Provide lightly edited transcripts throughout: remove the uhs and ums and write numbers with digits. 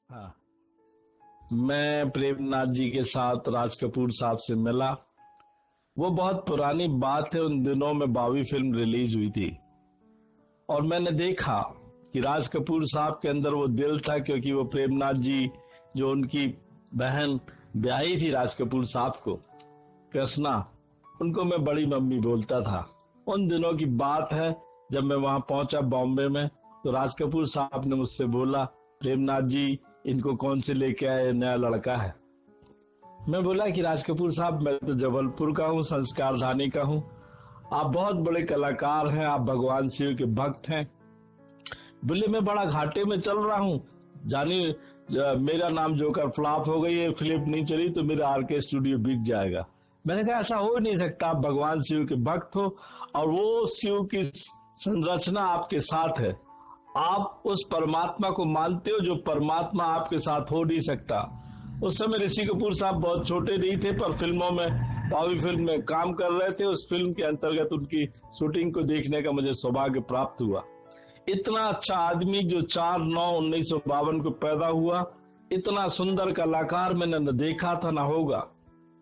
हाँ, मैं प्रेमनाथ जी के साथ राज कपूर साहब से मिला। वो बहुत पुरानी बात है, उन दिनों में बावी फिल्म रिलीज हुई थी और मैंने देखा कि राज कपूर साहब के अंदर वो दिल था, क्योंकि वो प्रेमनाथ जी, जो उनकी बहन ब्याही थी राज कपूर साहब को, कृष्णा, उनको मैं बड़ी मम्मी बोलता था। उन दिनों की बात है, जब मैं वहां पहुंचा बॉम्बे में, तो राज कपूर साहब ने मुझसे बोला, प्रेमनाथ जी, इनको कौन से लेके आए, नया लड़का है। मैं बोला कि राज कपूर साहब, मैं तो जबलपुर का हूँ, संस्कार धानी का हूँ। आप बहुत बड़े कलाकार हैं, आप भगवान शिव के भक्त हैं। बोले, मैं बड़ा घाटे में चल रहा हूँ, जानिए, मेरा नाम जोकर फ्लॉप हो गई है, फिल्म नहीं चली तो मेरा आरके स्टूडियो बिक जाएगा। मैंने कहा, ऐसा हो ही नहीं सकता, आप भगवान शिव के भक्त हो और वो शिव की संरचना आपके साथ है। आप उस परमात्मा को मानते हो, जो परमात्मा आपके साथ हो नहीं सकता। उस समय ऋषि कपूर साहब बहुत छोटे नहीं थे, पर फिल्मों में, बावी फिल्म में काम कर रहे थे। उस फिल्म के अंतर्गत उनकी शूटिंग को देखने का मुझे सौभाग्य प्राप्त हुआ। इतना अच्छा आदमी, जो 4/9/1952 को पैदा हुआ, इतना सुंदर कलाकार मैंने न देखा था न होगा।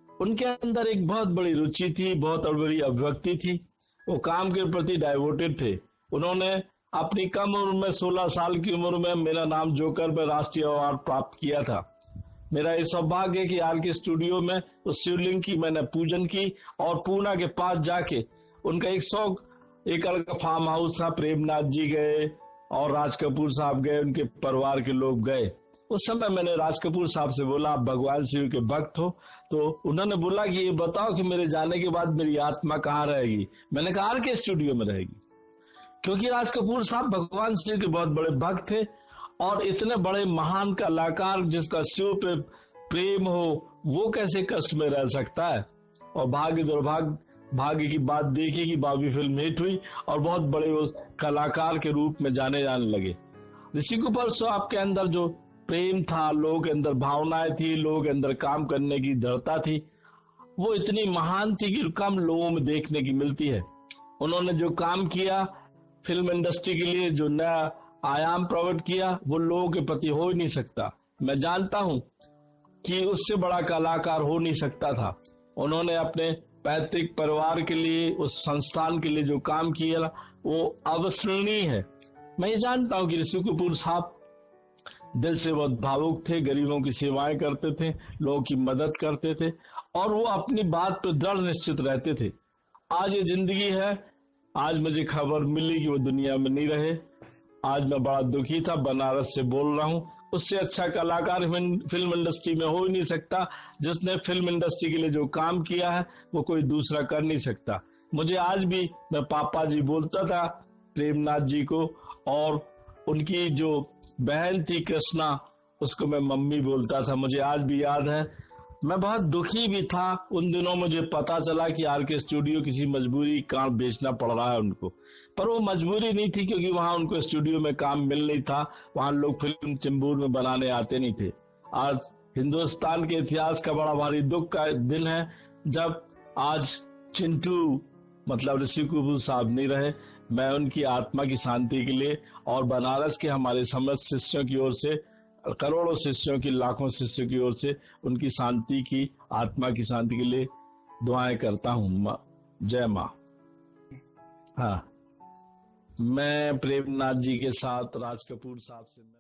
उनके अंदर एक बहुत बड़ी रुचि थी, बहुत बड़ी अभिव्यक्ति थी। वो काम के प्रति डाइवोटेड थे। उन्होंने अपनी कम उम्र में, 16 साल की उम्र में, मेरा नाम जोकर में राष्ट्रीय अवार्ड प्राप्त किया था। मेरा ये सौभाग्य है कि आर के स्टूडियो में उस शिवलिंग की मैंने पूजन की और पूना के पास जाके, उनका 100 एकड़ का फार्म हाउस था, प्रेमनाथ जी गए और राज कपूर साहब गए, उनके परिवार के लोग गए। उस समय मैंने राज कपूर साहब से बोला, आप भगवान शिव के भक्त हो? तो उन्होंने बोला कि ये बताओ कि मेरे जाने के बाद मेरी आत्मा कहाँ रहेगी। मैंने कहा, आर के स्टूडियो में रहेगी। क्योंकि राज कपूर साहब भगवान शिव के बहुत बड़े भक्त थे और इतने बड़े महान कलाकार, जिसका शिव पे प्रेम हो, वो कैसे कष्ट में रह सकता है। और भाग्य दुर्भाग्य, भाग्य की बात देखी कि बाबी फिल्म हिट हुई और बहुत बड़े उस कलाकार के रूप में जाने जाने लगे। ऋषि कपूर साहब के अंदर जो प्रेम था, लोगों के अंदर भावनाएं थी, लोगों के अंदर काम करने की दृढ़ता थी, वो इतनी महान थी कि कम लोगों में देखने की मिलती है। उन्होंने जो काम किया फिल्म इंडस्ट्री के लिए, जो नया आयाम प्रकट किया, वो लोगों के प्रति हो ही नहीं सकता। मैं जानता हूं कि उससे बड़ा कलाकार हो नहीं सकता था। उन्होंने अपने पैतृक परिवार के लिए, उस संस्थान के लिए जो काम किया, वो अविस्मरणीय है। मैं ये जानता हूं कि ऋषि कपूर साहब दिल से बहुत भावुक थे, गरीबों की सेवाएं करते थे, लोगों की मदद करते थे और वो अपनी बात पर दृढ़ निश्चित रहते थे। आज ये जिंदगी है। आज मुझे खबर मिली कि वो दुनिया में नहीं रहे। आज मैं बड़ा दुखी था, बनारस से बोल रहा हूँ। उससे अच्छा कलाकार फिल्म इंडस्ट्री में हो ही नहीं सकता। जिसने फिल्म इंडस्ट्री के लिए जो काम किया है, वो कोई दूसरा कर नहीं सकता। मुझे आज भी, मैं पापा जी बोलता था प्रेमनाथ जी को, और उनकी जो बहन थी कृष्णा, उसको मैं मम्मी बोलता था। मुझे आज भी याद है। मैं बहुत दुखी भी था। उन दिनों मुझे पता चला कि आर के स्टूडियो किसी मजबूरी कारण बेचना पड़ रहा है उनको, पर वो मजबूरी नहीं थी, क्योंकि वहां उनको स्टूडियो में काम मिल नहीं था। वहां लोग फिल्म चेंबूर में बनाने आते नहीं थे। आज हिंदुस्तान के इतिहास का बड़ा भारी दुख का दिन है, जब आज चिंटू, मतलब ऋषि कपूर साहब नहीं रहे। मैं उनकी आत्मा की शांति के लिए और बनारस के हमारे समस्त शिष्यों की ओर से, करोड़ों शिष्यों की, लाखों शिष्यों की ओर से, उनकी शांति की, आत्मा की शांति के लिए दुआएं करता हूँ। जय माँ। हाँ, मैं प्रेमनाथ जी के साथ राज कपूर साहब से मिला।